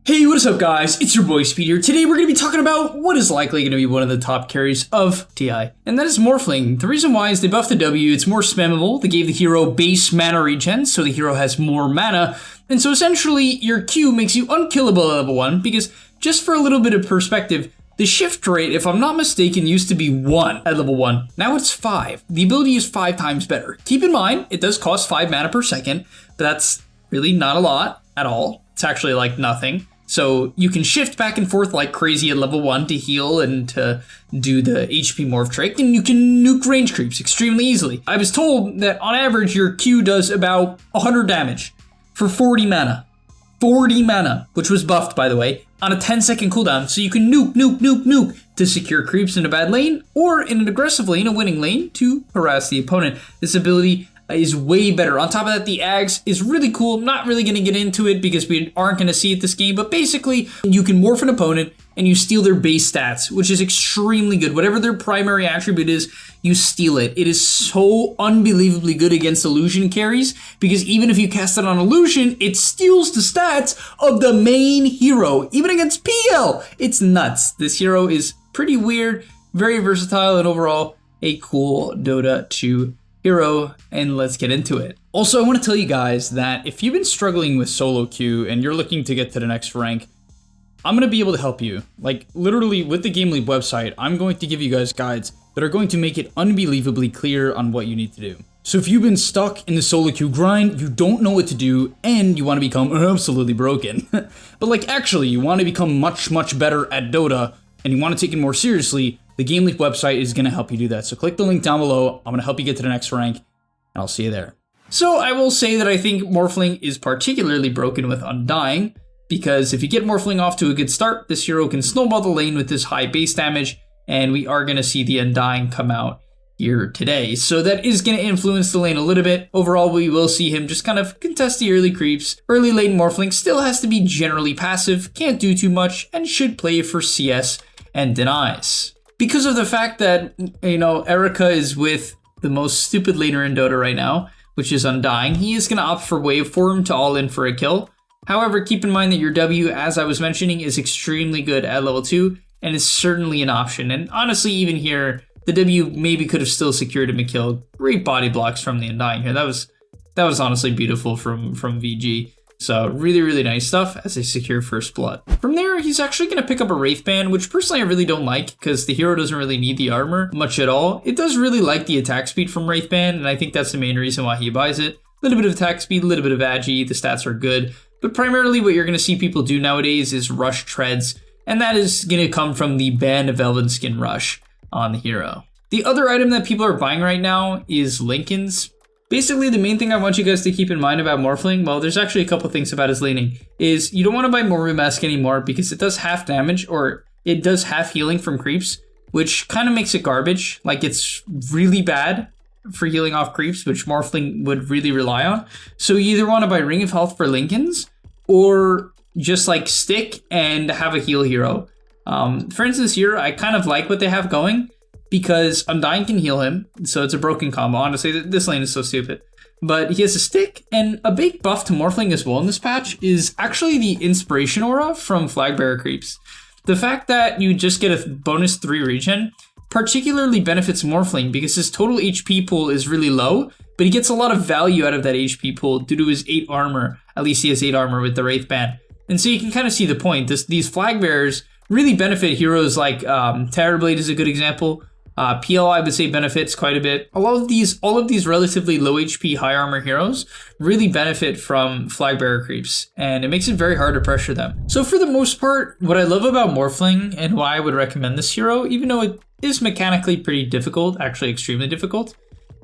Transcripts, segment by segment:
Hey, what is up guys? It's your boy Speed here. Today we're going to be talking about what is likely going to be one of the top carries of TI, and that is Morphling. The reason why is they buffed the W, it's more spammable, they gave the hero base mana regen, so the hero has more mana, and so essentially your Q makes you unkillable at level 1, because just for a little bit of perspective, the shift rate, if I'm not mistaken, used to be 1 at level 1. Now it's 5. The ability is 5 times better. Keep in mind, it does cost 5 mana per second, but that's really not a lot at all. It's actually like nothing. So you can shift back and forth like crazy at level 1 to heal and to do the HP morph trick, and you can nuke range creeps extremely easily. I was told that on average your Q does about 100 damage for 40 mana. 40 mana, which was buffed by the way, on a 10-second cooldown, so you can nuke to secure creeps in a bad lane, or in an aggressive lane, a winning lane, to harass the opponent. This ability is way better. On top of that, the Ags is really cool. I'm not really going to get into it because we aren't going to see it this game, but basically you can morph an opponent and you steal their base stats, which is extremely good. Whatever their primary attribute is, you steal it. It is so unbelievably good against illusion carries, because even if you cast it on illusion, it steals the stats of the main hero, even against PL. It's nuts. This hero is pretty weird, very versatile, and overall a cool Dota 2 hero, and let's get into it. Also, I want to tell you guys that if you've been struggling with solo queue and you're looking to get to the next rank, I'm going to be able to help you. Like, literally, with the gameleap website, I'm going to give you guys guides that are going to make it unbelievably clear on what you need to do. So if you've been stuck in the solo queue grind, you don't know what to do, and you want to become absolutely broken, but like actually you want to become much better at Dota, and you want to take it more seriously, the gameleap website is going to help you do that. So click the link down below. I'm going to help you get to the next rank, and I'll see you there. So I will say that I think Morphling is particularly broken with Undying, because if you get Morphling off to a good start, this hero can snowball the lane with this high base damage, and we are going to see the Undying come out here today. So that is going to influence the lane a little bit. Overall, we will see him just kind of contest the early creeps. Early lane Morphling still has to be generally passive, can't do too much, and should play for CS and denies. Because of the fact that, you know, Erica is with the most stupid laner in Dota right now, which is Undying, he is going to opt for waveform to all in for a kill. However, keep in mind that your W, as I was mentioning, is extremely good at level 2, and is certainly an option. And honestly, even here, the W maybe could have still secured him a kill. Great body blocks from the Undying here. That was honestly beautiful from VG. So really nice stuff as they secure first blood. From there, he's actually going to pick up a Wraith Band, which personally I really don't like because the hero doesn't really need the armor much at all. It does really like the attack speed from Wraith Band, and I think that's the main reason why he buys it. A little bit of attack speed, a little bit of agi, the stats are good. But primarily what you're going to see people do nowadays is rush treads, and that is going to come from the Band of Elven Skin rush on the hero. The other item that people are buying right now is Linken's. Basically, the main thing I want you guys to keep in mind about Morphling, well, there's actually a couple things about his laning, is you don't want to buy Morph Mask anymore because it does half damage, or it does half healing from creeps, which kind of makes it garbage. Like, it's really bad for healing off creeps, which Morphling would really rely on. So you either want to buy Ring of Health for Linken's, or just like stick and have a heal hero. For instance here, I kind of like what they have going, because Undying can heal him, so it's a broken combo. Honestly, this lane is so stupid. But he has a stick, and a big buff to Morphling as well in this patch is actually the Inspiration Aura from Flag Bearer creeps. The fact that you just get a bonus 3 regen particularly benefits Morphling because his total HP pool is really low, but he gets a lot of value out of that HP pool due to his 8 armor. At least he has 8 armor with the Wraith Band. And so you can kind of see the point. These Flag Bearers really benefit heroes like Terrorblade is a good example. PL, I would say, benefits quite a bit. All of these relatively low HP, high armor heroes really benefit from Flag Bearer creeps, and it makes it very hard to pressure them. So for the most part, what I love about Morphling and why I would recommend this hero, even though it is mechanically pretty difficult, actually extremely difficult,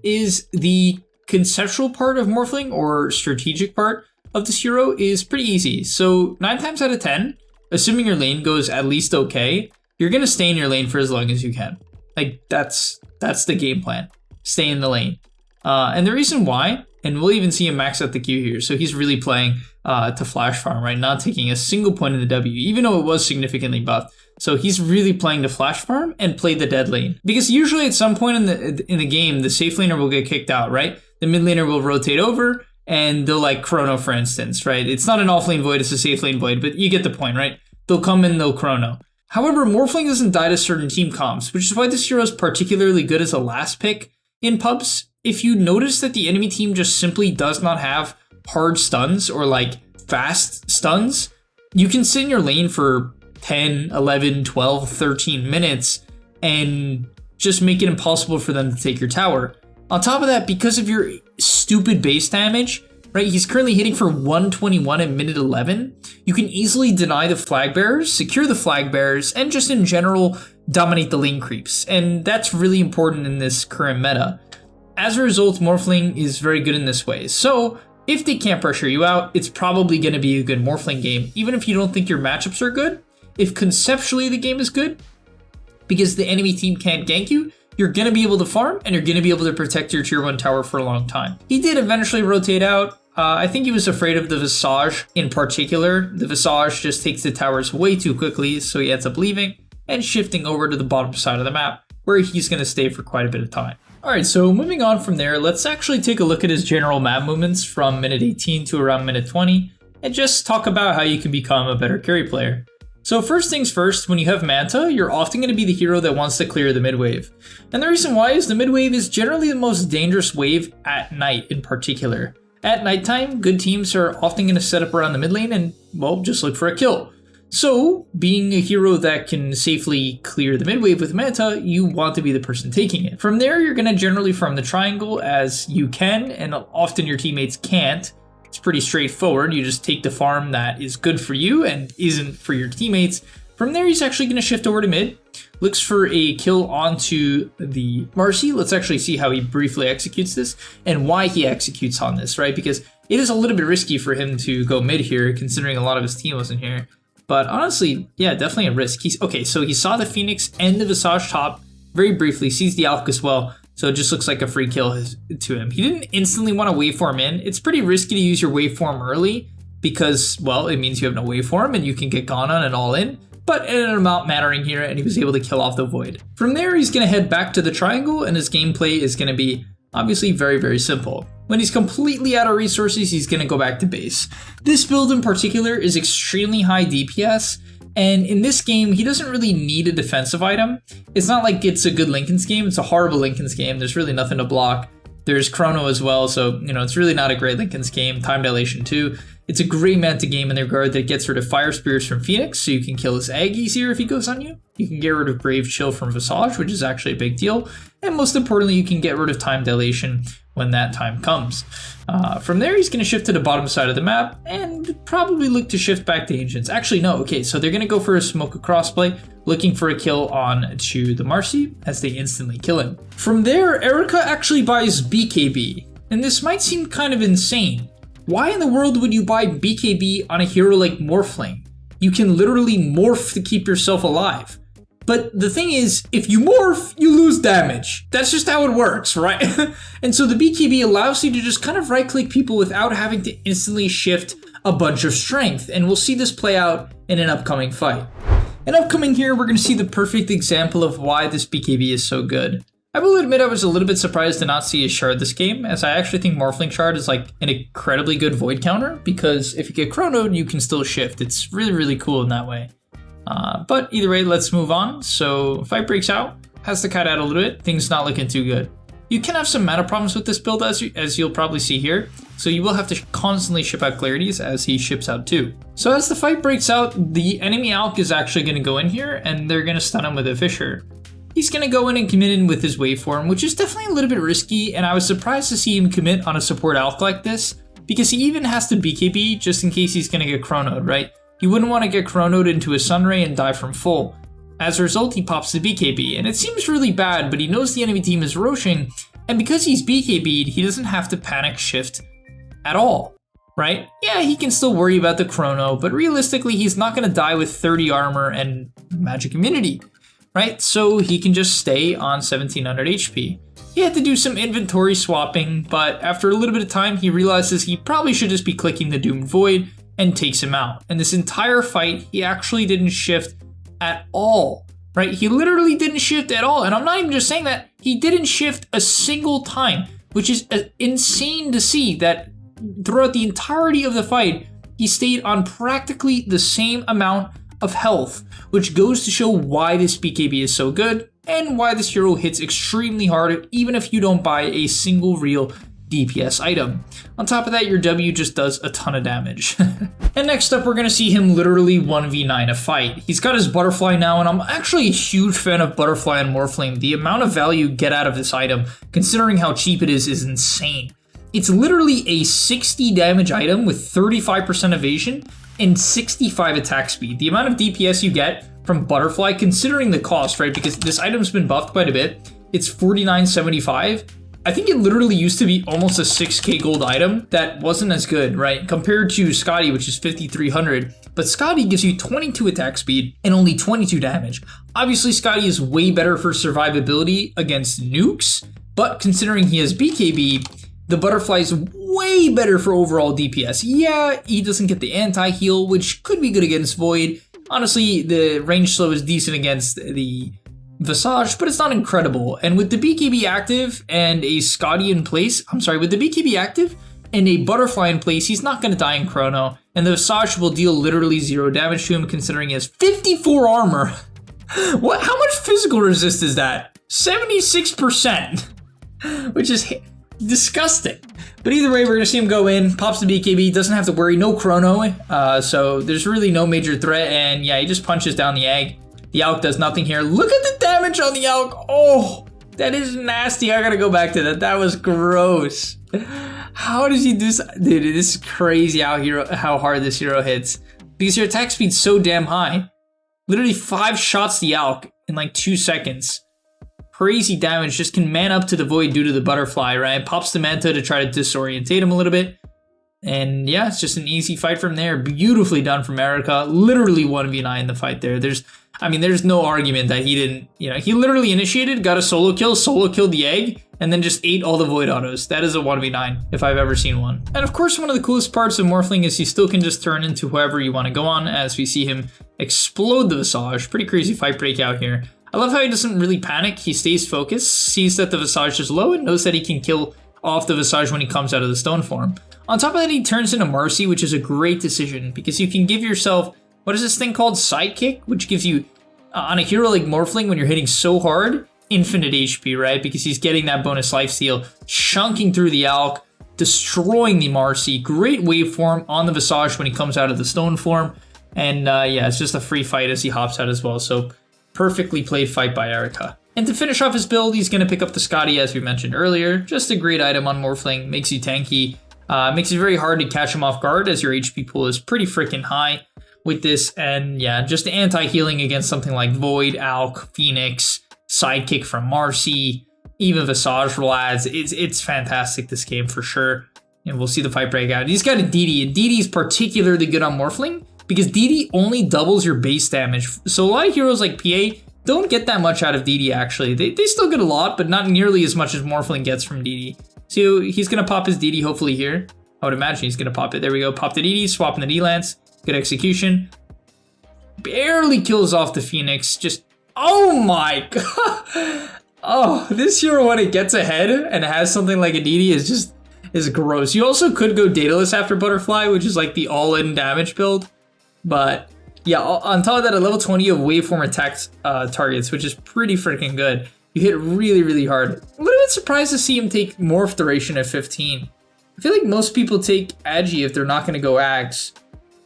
is the conceptual part of Morphling, or strategic part of this hero, is pretty easy. So 9 times out of 10, assuming your lane goes at least okay, you're going to stay in your lane for as long as you can. Like, that's the game plan. Stay in the lane. And the reason why, and we'll even see him max out the Q here, so he's really playing to flash farm, right? Not taking a single point in the W, even though it was significantly buffed. So he's really playing to flash farm and play the dead lane. Because usually at some point in the game, the safe laner will get kicked out, right? The mid laner will rotate over, and they'll like chrono, for instance, right? It's not an off-lane void, it's a safe lane void, but you get the point, right? They'll come in, they'll chrono. However, Morphling doesn't die to certain team comps, which is why this hero is particularly good as a last pick in pubs. If you notice that the enemy team just simply does not have hard stuns or like fast stuns, you can sit in your lane for 10, 11, 12, 13 minutes and just make it impossible for them to take your tower. On top of that, because of your stupid base damage, right, he's currently hitting for 121 at minute 11, you can easily deny the flag bearers, secure the flag bearers, and just in general dominate the lane creeps. And that's really important in this current meta. As a result, Morphling is very good in this way. So if they can't pressure you out, it's probably going to be a good Morphling game, even if you don't think your matchups are good. If conceptually the game is good, because the enemy team can't gank you, you're going to be able to farm and you're going to be able to protect your tier 1 tower for a long time. He did eventually rotate out. I think he was afraid of the Visage in particular. The Visage just takes the towers way too quickly, so he ends up leaving and shifting over to the bottom side of the map, where he's going to stay for quite a bit of time. Alright, so moving on from there, let's actually take a look at his general map movements from minute 18 to around minute 20, and just talk about how you can become a better carry player. So first things first, when you have Manta, you're often going to be the hero that wants to clear the mid wave. And the reason why is the mid wave is generally the most dangerous wave at night in particular. At nighttime, good teams are often going to set up around the mid lane and, well, just look for a kill. So, being a hero that can safely clear the mid wave with Manta, you want to be the person taking it. From there, you're going to generally farm the triangle as you can, and often your teammates can't. It's pretty straightforward. You just take the farm that is good for you and isn't for your teammates. From there, he's actually going to shift over to mid, looks for a kill onto the Marcy. Let's actually see how he briefly executes this and why he executes on this, right? Because it is a little bit risky for him to go mid here, considering a lot of his team wasn't here. But honestly, yeah, definitely a risk. Okay, so he saw the Phoenix and the Visage top very briefly, sees the Alk as well. So it just looks like a free kill to him. He didn't instantly want to waveform in. It's pretty risky to use your waveform early because, well, it means you have no waveform and you can get gone on and all in. But it ended up not mattering here, and he was able to kill off the Void. From there, he's going to head back to the triangle, and his gameplay is going to be obviously very, very simple. When he's completely out of resources, he's going to go back to base. This build in particular is extremely high DPS, and in this game, he doesn't really need a defensive item. It's not like it's a good Linken's game, it's a horrible Linken's game. There's really nothing to block. There's Chrono as well, so it's really not a great Linken's game. Time dilation too. It's a great Manta game in the regard that it gets rid of Fire Spears from Phoenix, so you can kill his Egg easier if he goes on you. You can get rid of Brave Chill from Visage, which is actually a big deal. And most importantly, you can get rid of Time Dilation when that time comes. From there, he's going to shift to the bottom side of the map and probably look to shift back to Ancients. Actually, no. Okay, so they're going to go for a Smoke Across play, looking for a kill on to the Marcy as they instantly kill him. From there, Erica actually buys BKB. And this might seem kind of insane. Why in the world would you buy BKB on a hero like Morphling? You can literally morph to keep yourself alive. But the thing is, if you morph, you lose damage. That's just how it works, right? And so the BKB allows you to just kind of right-click people without having to instantly shift a bunch of strength. And we'll see this play out in an upcoming fight. And upcoming here, we're going to see the perfect example of why this BKB is so good. I will admit I was a little bit surprised to not see a shard this game, as I actually think Morphling shard is like an incredibly good void counter, because if you get chronoed, you can still shift. It's really, really cool in that way. But either way, let's move on. So fight breaks out, has to cut out a little bit, things not looking too good. You can have some mana problems with this build as you'll probably see here, so you will have to constantly ship out Clarities as he ships out too. So as the fight breaks out, the enemy Alk is actually going to go in here and they're going to stun him with a Fissure. He's going to go in and commit in with his waveform, which is definitely a little bit risky, and I was surprised to see him commit on a support Alk like this, because he even has to BKB just in case he's going to get chronoed, right? He wouldn't want to get chronoed into a Sunray and die from full. As a result, he pops the BKB, and it seems really bad, but he knows the enemy team is roshing, and because he's BKB'd, he doesn't have to panic shift at all, right? Yeah, he can still worry about the chrono, but realistically, he's not going to die with 30 armor and magic immunity. Right, so he can just stay on 1700 HP. He had to do some inventory swapping, but after a little bit of time, he realizes he probably should just be clicking the Doomed Void and takes him out. And this entire fight, he actually didn't shift at all, right? He literally didn't shift at all. And I'm not even just saying that, he didn't shift a single time, which is insane to see that throughout the entirety of the fight, he stayed on practically the same amount of health, which goes to show why this BKB is so good and why this hero hits extremely hard even if you don't buy a single real DPS item. On top of that, your W just does a ton of damage. And next up, we're going to see him literally 1v9 a fight. He's got his Butterfly now, and I'm actually a huge fan of Butterfly and Morphling. The amount of value you get out of this item, considering how cheap it is insane. It's literally a 60 damage item with 35% evasion and 65 attack speed. The amount of DPS you get from Butterfly, considering the cost, right? Because this item's been buffed quite a bit. It's 49.75. I think it literally used to be almost a 6k gold item that wasn't as good, right? Compared to Scotty, which is 5300. But Scotty gives you 22 attack speed and only 22 damage. Obviously, Scotty is way better for survivability against nukes, but considering he has BKB, the Butterfly is way better for overall DPS. Yeah, he doesn't get the anti-heal, which could be good against Void. Honestly, the range slow is decent against the Visage, but it's not incredible. And with the BKB active and a Scotty in place, with the BKB active and a Butterfly in place, he's not going to die in Chrono. And the Visage will deal literally 0 damage to him, considering he has 54 armor. What? How much physical resist is that? 76%, which is disgusting. But either way, we're going to see him go in, pops the BKB, doesn't have to worry, no Chrono. So there's really no major threat. And yeah, he just punches down the egg. The Alk does nothing here. Look at the damage on the Alk. Oh, that is nasty. I gotta go back to that. That was gross. How does he do this? Dude, this is crazy how hard this hero hits. Because your attack speed's so damn high. Literally 5 shots the Alk in like 2 seconds. Crazy damage. Just can man up to the Void due to the Butterfly, right? Pops the Manta to try to disorientate him a little bit. And yeah, it's just an easy fight from there. Beautifully done from Erica. Literally 1v9 the fight there. There's no argument that he didn't, he literally initiated, got a solo killed the egg, and then just ate all the Void autos. That is a 1v9 if I've ever seen one. And of course, one of the coolest parts of Morphling is he still can just turn into whoever you want to go on, as we see him explode the Visage. Pretty crazy fight breakout here. I love how he doesn't really panic. He stays focused, sees that the Visage is low, and knows that he can kill off the Visage when he comes out of the stone form. On top of that, he turns into Marcy, which is a great decision because you can give yourself, what is this thing called? Sidekick, which gives you, on a hero like Morphling, when you're hitting so hard, infinite HP, right? Because he's getting that bonus lifesteal, chunking through the Alk, destroying the Marcy. Great waveform on the Visage when he comes out of the stone form. And yeah, it's just a free fight as he hops out as well. So perfectly played fight by Erica. And to finish off his build, he's going to pick up the Scotty, as we mentioned earlier. Just a great item on Morphling, makes you tanky. Makes it very hard to catch him off guard as your HP pool is pretty freaking high with this. And yeah, just anti-healing against something like Void, Alk, Phoenix, Sidekick from Marcy, even Visage lads. It's fantastic, this game for sure. And we'll see the fight break out. He's got a DD, and DD is particularly good on Morphling because DD only doubles your base damage. So a lot of heroes like PA don't get that much out of DD actually. They still get a lot, but not nearly as much as Morphling gets from DD. So he's going to pop his DD hopefully here. I would imagine he's going to pop it. There we go. Pop the DD, swapping the D-Lance. Good execution. Barely kills off the Phoenix. Just, oh my god. Oh, this hero when it gets ahead and has something like a DD is gross. You also could go Daedalus after Butterfly, which is like the all-in damage build. But yeah, on top of that, at level 20 you have waveform attack targets, which is pretty freaking good. You hit really, really hard. A little bit surprised to see him take Morph duration at 15. I feel like most people take Agi if they're not going to go Axe.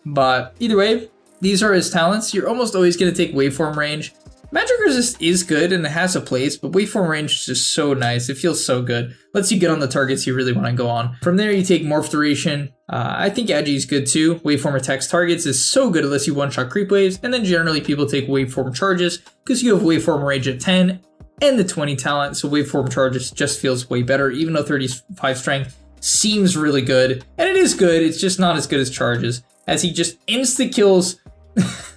But either way, these are his talents. You're almost always going to take waveform range. Magic resist is good and it has a place, but waveform range is just so nice. It feels so good. Lets you get on the targets you really want to go on. From there, you take Morph duration. I think Agi is good too. Waveform attacks targets is so good. It lets you one-shot creep waves. And then generally people take waveform charges because you have waveform range at 10. And the 20 talent, so waveform charges just feels way better, even though 35 strength seems really good. And it is good, it's just not as good as charges, as he just insta-kills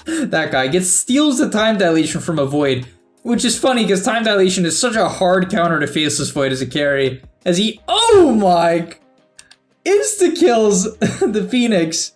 that guy. Steals the time dilation from a Void, which is funny because time dilation is such a hard counter to Faceless Void as a carry, as he, oh my, insta-kills the Phoenix.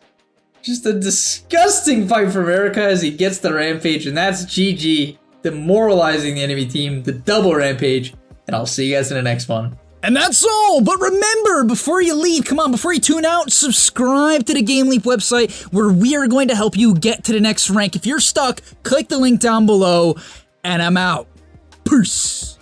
Just a disgusting fight from Erica as he gets the Rampage, and that's GG. Demoralizing the enemy team, the double Rampage, and I'll see you guys in the next one. And that's all, but remember, before you leave, come on, before you tune out, subscribe to the GameLeap website where we are going to help you get to the next rank. If you're stuck, click the link down below, and I'm out. Peace.